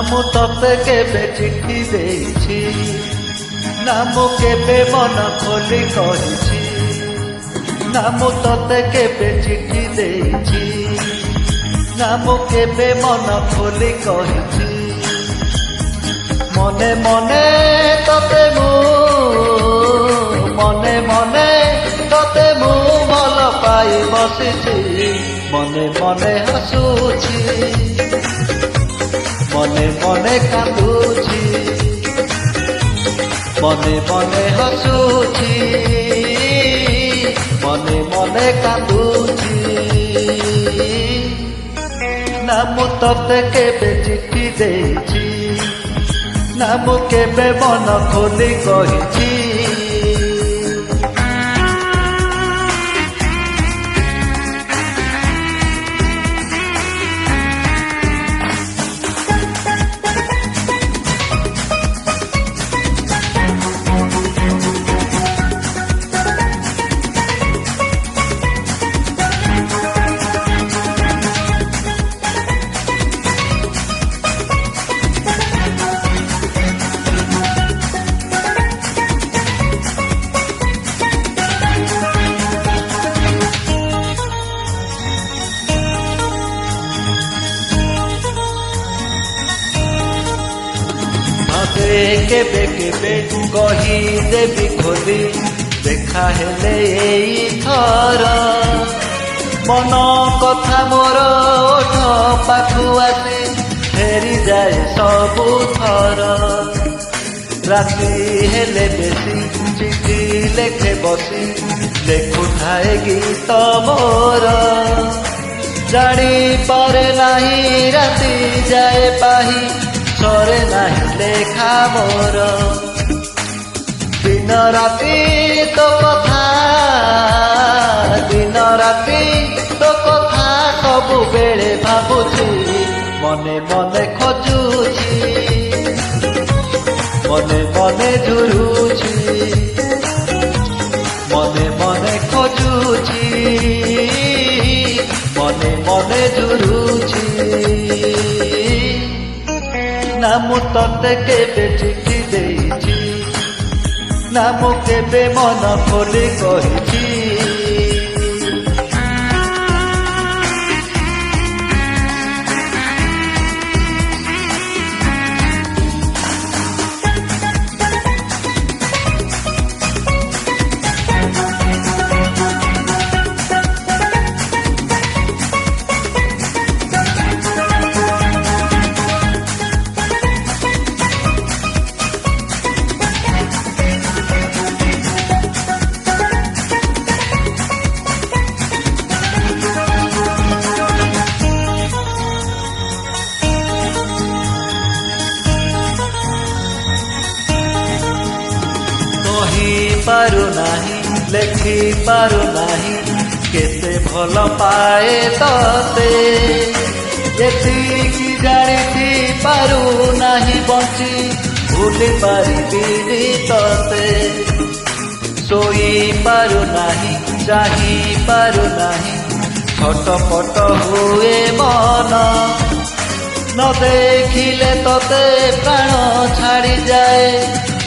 ମୁଁ ତତେ କେବେ ଚିଠି ଦେଇଛି ନା ମୁଁ କେବେ ମନ ଖୋଲି କହିଛି ନା ମୁଁ ତତେ କେବେ ଚିଠି ଦେଇଛି ନା ମୁଁ କେବେ ମନ ଖୋଲି କହିଛି ମନେ ମନେ ତତେ ମନେ ମନେ ତତେ ମୁଁ ଭଲ ପାଇ ବସିଛି ମନେ ମନେ ହସୁଛି মনে মনে কাঁদুছি মনে মনে হসুছি মনে মনে কাঁদুছি না মু তোতে কেবে চিঠি দেইছি না মু কেবে মন খোলি কহিছি কেবে কেবে কহিদেবি খোলি দেখা হেলে এই থর মন কথা মোর ওঠ পাখু আসি ফেরি যায় সবু থর রাতি হেলে বেশি চিঠি লেখে বসি লেখুথায়ে গীত মোর জানি পারে নাহি রাতি যায় পাহি সরে নাহি লেখা মোর দিন রাতি তো কথা দিন রাতি তো কথা ସବୁବେଳେ ଭାବୁଛି ମନେ ମନେ ଖୋଜୁଛି ମନେ ମନେ ଝୁରୁଛି ମନେ ମନେ ଖୋଜୁଛି ମନେ ମନେ ଝୁରୁଛି না মু তোতে কেবে চিঠি দেইছি না মু কেবে মন খোলি কহিছি পারু নাহি লেখি পারু নাহি কেতে ভাল পায়ে ততে যেতিকি জানিছি পারু নাহি বঞ্চি ভুলি পারিবিনি ততে শোই পারু নাহি চাহি পারু নাহি ছটপট হুয়ে মন ন দেখিলে ততে প্রাণ ছাড়ি যায়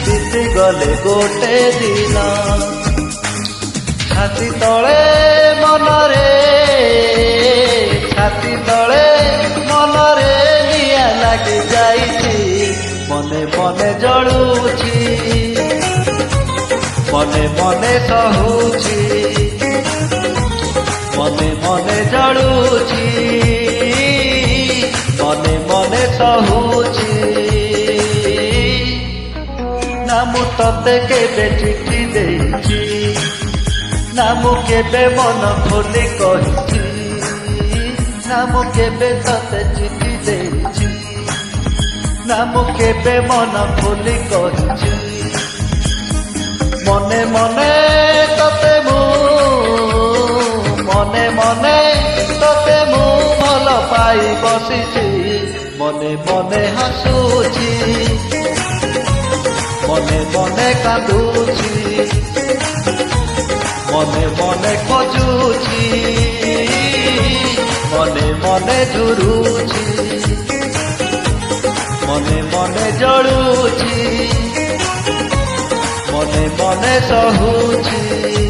বিতি গলে গোটে দিন ছাতি তলে মনরে ছাতি তলে মনরে নিয়া লাগি যাইছি মনে মনে জড়ুছি মনে মনে সহুছি মনে মনে জড়ুছি মনে মনে সহুছি না মু তোতে কেবে চিঠি দেইছি না মু কেবে মন খোলি কহিছি না মু কেবে তোতে চিঠি দেইছি না মু কেবে মন খোলি কহিছি মনে মনে তোতে মনে মনে তোতে মু ভাল পাই বসিছি মনে মনে হসুছি মনে মনে কাঁদুছি মনে মনে খোঁজুছি মনে মনে ঝুরুছি ଜଳୁଛି ମନେ ମନେ ସହୁଛି।